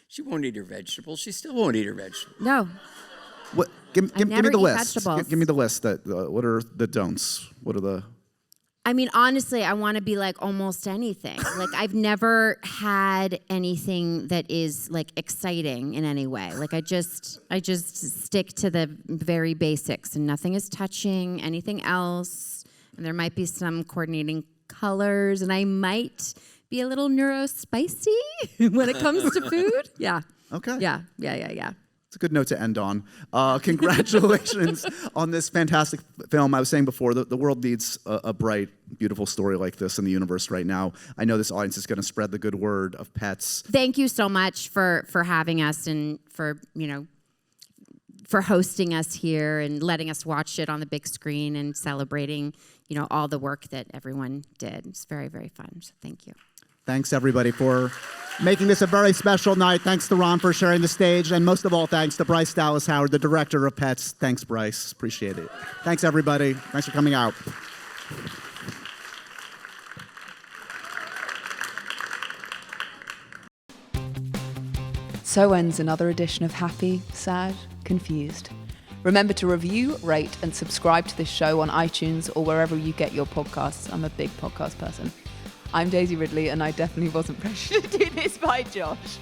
S5: She won't eat her vegetables. She still won't eat her vegetables.
S1: No.
S4: What? Give me
S1: never
S4: the
S1: eat
S4: list.
S1: vegetables.
S4: Give me the list. What are the don'ts? What are the...
S1: I mean, honestly, I want to be like almost anything. Like I've never had anything that is like exciting in any way. Like I just stick to the very basics, and nothing is touching anything else. And there might be some coordinating colors, and I might be a little neurospicy when it comes to food. Yeah.
S4: Okay.
S1: Yeah.
S4: It's a good note to end on. Congratulations on this fantastic film. I was saying before, the world needs a bright, beautiful story like this in the universe right now. I know this audience is going to spread the good word of pets.
S1: Thank you so much for having us and for hosting us here and letting us watch it on the big screen and celebrating, all the work that everyone did. It's very, very fun. So thank you.
S4: Thanks, everybody, for making this a very special night. Thanks to Ron for sharing the stage. And most of all, thanks to Bryce Dallas Howard, the director of Pets. Thanks, Bryce. Appreciate it. Thanks, everybody. Thanks for coming out.
S3: So ends another edition of Happy, Sad, Confused. Remember to review, rate, and subscribe to this show on iTunes or wherever you get your podcasts. I'm a big podcast person. I'm Daisy Ridley, and I definitely wasn't pressured to do this by Josh.